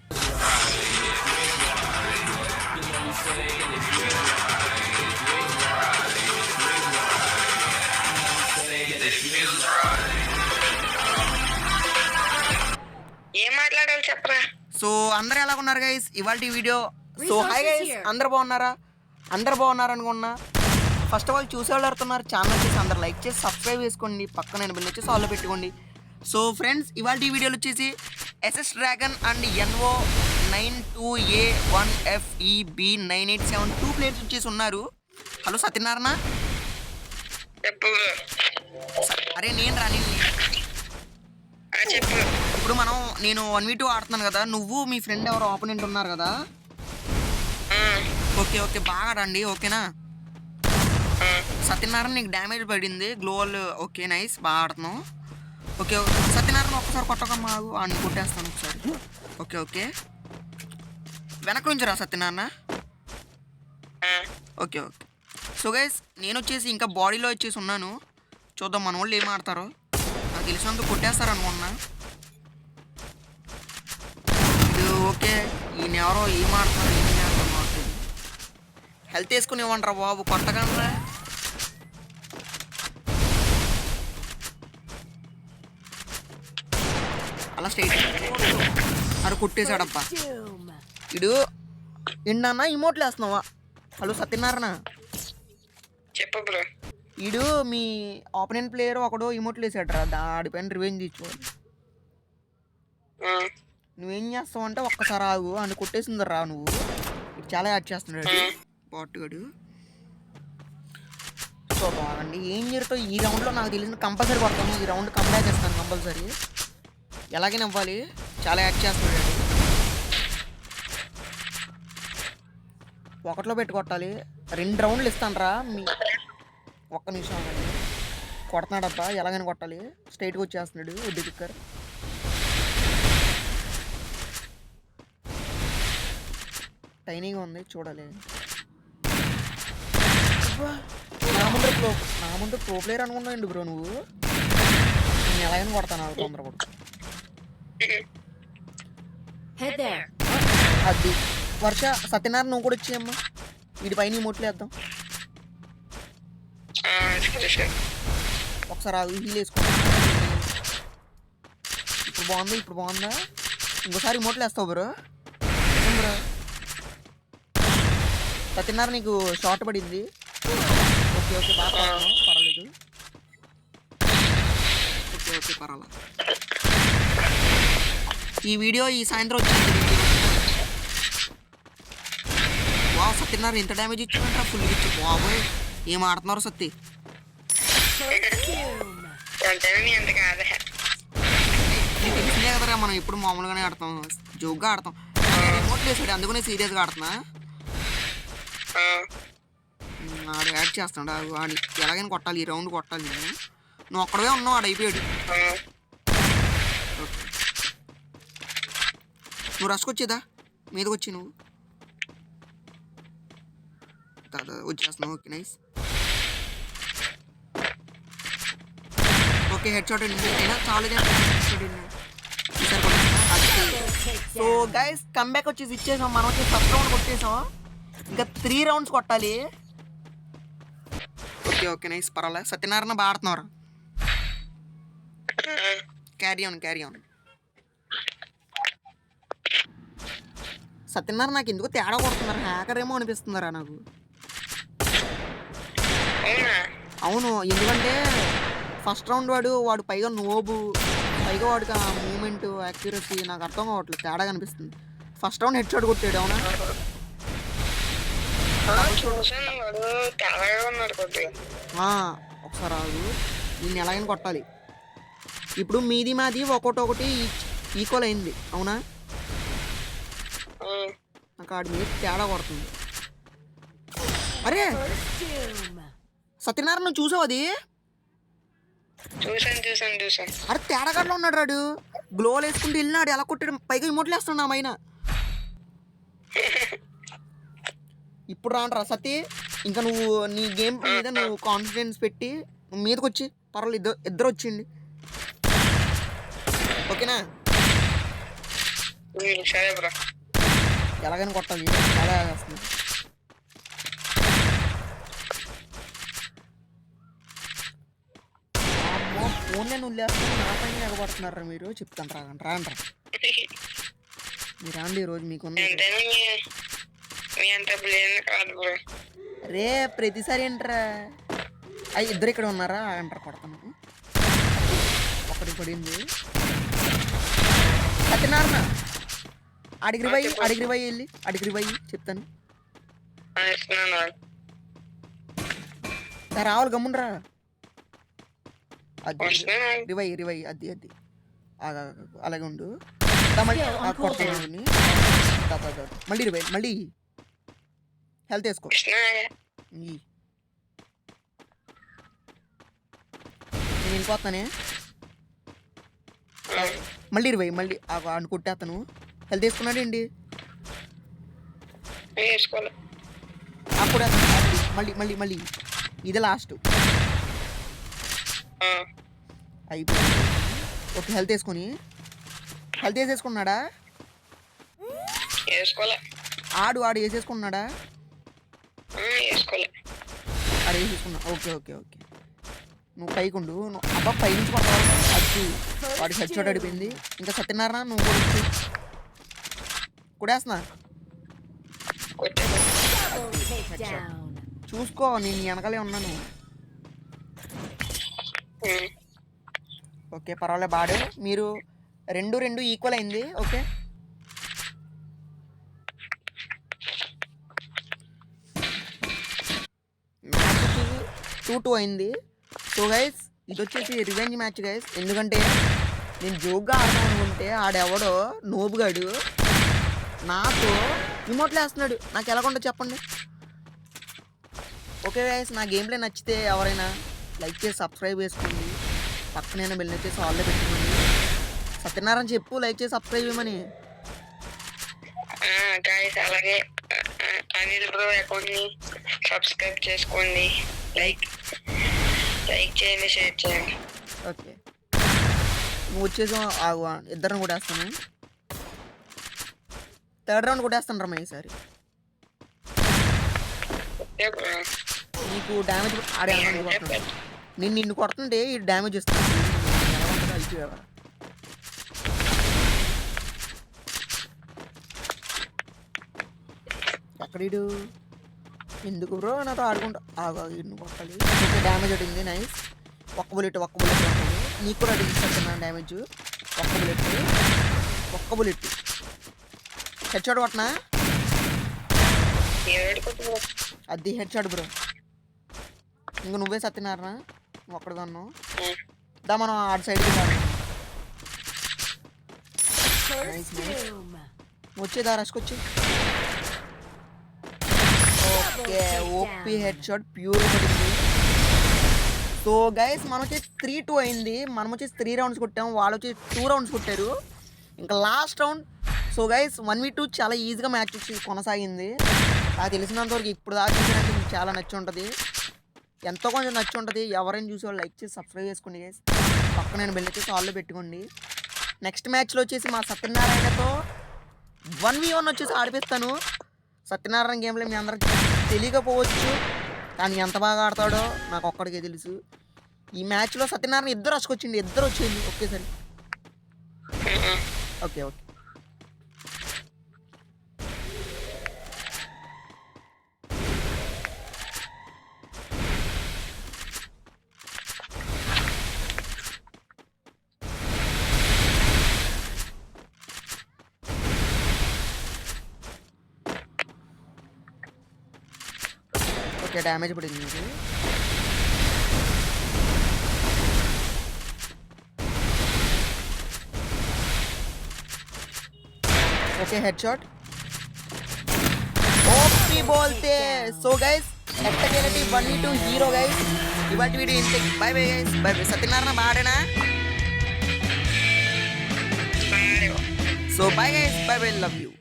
ఏం మాట్లాడాలి చెప్పరా. సో అందరు ఎలా ఉన్నారు గైస్ ఇవాళ వీడియో. సో హాయ్ గైస్, అందరు బాగున్నారా? అందరు బాగున్నారు అనుకున్నా. ఫస్ట్ ఆఫ్ ఆల్ చూసేవాళ్ళు ఎవరుతున్నారు ఛానల్ చేసి అందరు లైక్ చేసి సబ్స్క్రైబ్ చేసుకోండి, పక్కన బిల్ వచ్చేసి ఆల్లో పెట్టుకోండి. సో ఫ్రెండ్స్ ఇవాళ వీడియోలు వచ్చేసి SS dragon and NO92A1FEB9872 players వచ్చేసి ఉన్నారు. హలో సత్యనారాయణ. చెప్పు. అరే నేను రాని చెప్పు. ఇప్పుడు నేను 1v2 ఆడుతున్నాను కదా, నువ్వు మీ ఫ్రెండ్ ఎవరో ఆపోనెంట్ ఉన్నారు కదా. ఓకే ఓకే బాగా రండి, ఓకేనా? సత్యనారాయణ నీకు డ్యామేజ్ పడింది గ్లోవల్. ఓకే నైస్, బాగా ఆడుతున్నావు. ఓకే సత్యనారాయణ ఒక్కసారి కొట్టకమ్మా, వాడిని కొట్టేస్తాను ఒకసారి. ఓకే ఓకే వెనక నుంచి రా Satyanarayana. Okay okay so guys నేను వచ్చేసి ఇంకా బాడీలో వచ్చేసి ఉన్నాను. చూద్దాం మన వాళ్ళు ఏం ఆడతారో. నాకు తెలిసినంత కొట్టేస్తారు అనుకున్నా. ఇది ఓకే, ఈయన ఎవరో ఏం ఆడతారో ఏం చేస్తారో మాకు హెల్త్ వేసుకుని ఇవ్వండి రా బాబు, కొట్టగలరా? అలా స్ట్రైట్ అరే కొట్టేశాడబ్బా ఇడు. ఏంటన్నా ఇమోట్లు వేస్తున్నావా? హలో సత్యనారాయణ. చెప్పు బ్రో. ఈడు మీ ఆపోనెంట్ ప్లేయర్ ఒకడు ఇమోట్లు వేసాడు రా, దాడిపైన రివెంజ్ ఇచ్చుకోవాలి. నువ్వేం చేస్తావు అంటే ఒక్కసారి ఆగు అని కొట్టేసింది రా. నువ్వు ఇటు చాలా యాడ్ చేస్తున్నాడు బాటుగాడు. సో బాగండి ఏం జరుగుతావు ఈ రౌండ్లో నాకు తెలిసిన కంపల్సరీ కొడతాను. ఈ రౌండ్ కంబ్యాక్ చేస్తాను కంపల్సరీ, ఎలాగైనా అవ్వాలి. చాలా యాడ్ చేస్తున్నాడు. ఒకటిలో పెట్టి కొట్టాలి. 2 రౌండ్లు ఇస్తాను రా. ఒక్క నిమిషం కొడుతున్నాడబ్బా, ఎలాగైనా కొట్టాలి. స్ట్రైట్గా వచ్చేస్తున్నాడు వుడ్ పిక్కర్. టైనింగ్ ఉంది చూడాలి. నా ముందు ప్రో ప్లేయర్ అనుకున్నావు బ్రో నువ్వు. నేను ఎలాగైనా కొడతాను అది తొందరపడు. అది వర్ష సత్యనారాయణ నువ్వు కూడా వచ్చేయమ్మా, వీడి పైన ఇమోట్లు వేద్దాం. ఒకసారి హీల్ వేసుకో. ఇప్పుడు బాగుంది, ఇప్పుడు బాగుందా? ఇంకోసారి ఇమోట్లు వేస్తావు బ్రో. బ్రో సత్యనారాయణ నీకు షార్ట్ పడింది. ఓకే ఓకే బాగా పర్వాలేదు. ఓకే ఓకే పర్వాలేదు. ఈ వీడియో ఈ సాయంత్రం వచ్చింది. వా సత్యనారాయణ ఇంత డ్యామేజ్ ఇచ్చామంటారా? ఫుల్ ఇచ్చి బాబోయ్ ఏం ఆడుతున్నారు సత్తి. తెలిసిందే కదరా, మనం ఎప్పుడు మామూలుగానే ఆడతాం, జోక్గా ఆడతాం. రిమోట్ వేసాడు అందుకనే సీరియస్గా ఆడుతున్నా. ఆడు యాడ్ చేస్తాడు, ఆడు ఎలాగైనా కొట్టాలి, ఈ రౌండ్ కొట్టాలి. నువ్వు ఒక్కడే ఉన్నావు, ఆడు అయిపోయాడు. నువ్వు రష్కొచ్చేదా మీదకి వచ్చి నువ్వు వచ్చేస్తున్నావు. Okay nice. Okay head shot అయినా చాలు. సో గైస్ కంబ్యాక్ వచ్చేసి ఇచ్చేసాం. మనం వచ్చి ఫస్ట్ రౌండ్ కొట్టేసాం, ఇంకా 3 రౌండ్స్ కొట్టాలి. ఓకే ఓకే నైస్ పర్వాలేదు. సత్యనారాయణ బాగా ఆడుతున్నారు. Carry on. సత్యనారాయణ నాకు ఎందుకు తేడా కొడుతున్నారు, హ్యాకర్ ఏమో అనిపిస్తుందరా నాకు. అవును, ఎందుకంటే ఫస్ట్ రౌండ్ వాడు పైగా నోబు, పైగా వాడికి ఆ మూమెంట్ యాక్యురసీ నాకు అర్థం కావట్లేదు, తేడా కనిపిస్తుంది. ఫస్ట్ రౌండ్ హెడ్ షాట్ కొట్టాడు. అవునా ఒకసారి ఆగు, దీన్ని ఎలాగైనా కొట్టాలి. ఇప్పుడు మీది మాది ఒకటి ఈక్వల్ అయింది. అవునా నాకు ఆడి మీద తేడా కొడుతుంది. అరే సత్యనారాయణ నువ్వు చూసావు అది? చూసాను. అరే తేడాగాడ్లో ఉన్నాడు రాడు, గ్లోవల్ వేసుకుంటూ వెళ్ళినాడు, ఎలా కొట్టాడు, పైగా ఇమోట్లు వేస్తున్నాడు నా మైన. ఇప్పుడు రాండ్రా సతీ, ఇంకా నువ్వు నీ గేమ్ మీద నువ్వు కాన్ఫిడెన్స్ పెట్టి నువ్వు మీదకి వచ్చి పర్వాలేదు. ఇద్దరు వచ్చిండి ఓకేనా? సరే బ్రో. ఎలాగైనా కొట్టాలి, చాలా వస్తుంది. అమ్మో, ఫోన్ నేను ఉల్లేస్తాను, నా పైన ఎగబడుతున్నారా మీరు? చెప్తాను రాగండి, రాండ్రా మీరు రాండి. ఈరోజు మీకున్న ఎంతైనా మీ అంత ప్లేన్ కాదు బ్రో. రే ప్రతిసారి ఏంట్రా? అయ్యి ఇద్దరు ఇక్కడ ఉన్నారా? అంటారు కొడతాను. ఒకటి పడింది. సత్యనారాయణ అడిగిరి వెళ్ళి చెప్తాను. రావాలి గమ్మునరా. అది రివై అది అలాగే ఉండు. కొడతాను. మళ్ళీ రివై, మళ్ళీ హెల్త్ వేసుకో. నేను వెళ్ళిపోతానే. మళ్ళీ ఇరవై, మళ్ళీ అనుకుంటే అతను హెల్త్ వేసుకున్నాడు ఏంటి? అప్పుడు మళ్ళీ మళ్ళీ మళ్ళీ ఇది లాస్ట్ అయిపోయింది. ఓకే, హెల్త్ వేసేసుకున్నాడా? ఆడు వేసేసుకున్నాడా? ఆడు వేసేసుకున్నా. ఓకే ఓకే ఓకే, నువ్వు పైకి ఉండు. అబ్బా పై నుంచి కొట్టాలి. అది వాడికి హెడ్ షాట్ అడిపోయింది. ఇంకా సత్యనారాయణ నువ్వు కూడా కొడేస్తున్నా. చూసుకో, నేను వెనకాలే ఉన్నాను. ఓకే పర్వాలేదు, బాడు. మీరు 2-2 ఈక్వల్ అయింది. ఓకే మ్యాచ్ 2-2 అయింది. సో గైస్ ఇది వచ్చేసి రివెంజ్ మ్యాచ్ గైస్. ఎందుకంటే నేను జోక్గా ఆడదాం అనుకుంటే ఆడెవడో నోబుగాడు నాతో రిమోట్లు వేస్తున్నాడు. నాకు ఎలాగుండో చెప్పండి. ఓకే గైస్, నా గేమ్ ప్లే నచ్చితే ఎవరైనా లైక్ చేసి సబ్స్క్రైబ్ చేసుకోండి. పక్కనైనా బెల్ వచ్చేసి ఆల్లో పెట్టుకోండి. సత్యనారాయణ చెప్పు లైక్ చేసి సబ్స్క్రైబ్ చేయమని. అలాగే అనిల్ బ్రో అకౌంట్ని సబ్స్క్రైబ్ చేసుకోండి. లైక్ చేయండి, షేర్ చేయండి. ఓకే నువ్వు వచ్చేసి ఇద్దరిని కూడా వేస్తాను. థర్డ్ రౌండ్ కూడా వేస్తాను రమ్మ ఈసారి. నీకు డ్యామేజ్ ఆడే కొడుతున్నాడు. నేను నిన్ను కొడుతుంటే ఈ డ్యామేజ్ ఇస్తాను. ఎక్కడీడు ఎందుకు బ్రో నాతో ఆడుకుంటా? ఇన్ను కొట్టాలి. ఓకే డ్యామేజ్ అడిగింది. నైస్. ఒక్క బుల్లెట్ కొట్టాలి. నీకు కూడా అడిగిస్తున్నాను డ్యామేజ్. ఒక్క బుల్లెట్ హెడ్ షాట్ కొట్టనా? అది హెడ్ షాట్ బ్రో. ఇంక నువ్వే సత్యనారాయణ, నువ్వు ఒక్కడిగా ఉన్నావు. దా మనం ఆడు సైడ్కి వెళ్ళాలి. వచ్చేదా రష్కొచ్చి. Okay OP head shot pure పడింది. సో గైస్ మనం వచ్చేసి 3-2 అయింది. మనం వచ్చేసి 3 రౌండ్స్ కొట్టాము, వాళ్ళు వచ్చి 2 రౌండ్స్ కొట్టారు. ఇంకా last round. So guys 1v2 చాలా ఈజీగా మ్యాచ్ వచ్చి కొనసాగింది. నాకు తెలిసినంతవరకు ఇప్పుడు దాకా చూసినట్టు మీకు చాలా నచ్చి ఉంటుంది, ఎంతో కొంచెం నచ్చి ఉంటుంది. ఎవరైనా చూసేవాళ్ళు లైక్ చేసి సబ్స్క్రైబ్ చేసుకోండి గైస్. పక్కన నేను బెల్ వచ్చేసి ఆల్లో పెట్టుకోండి. నెక్స్ట్ మ్యాచ్లో వచ్చేసి మా సత్యనారాయణతో 1v1 వచ్చేసి ఆడిపిస్తాను. సత్యనారాయణ గేమ్లో మీ అందరికి తెలియకపోవచ్చు, కానీ ఎంత బాగా ఆడతాడో నాకు ఒక్కడికే తెలుసు. ఈ మ్యాచ్లో సత్యనారాయణ ఇద్దరు వచ్చేయండి ఒకేసారి. ఓకే ఓకే ఓకే డ్యామేజ్ పడింది మీకు. ఓకే హెడ్ షాట్ ఓపీ బోల్తే. సో గైస్ ఎట్టకేలటి 1v2 హీరో గైస్. ఇవాటి వీడియో ఇంతే. Bye bye guys. Bye bye. Satyanarayana బాడేనా? So bye guys. Bye bye. Love you.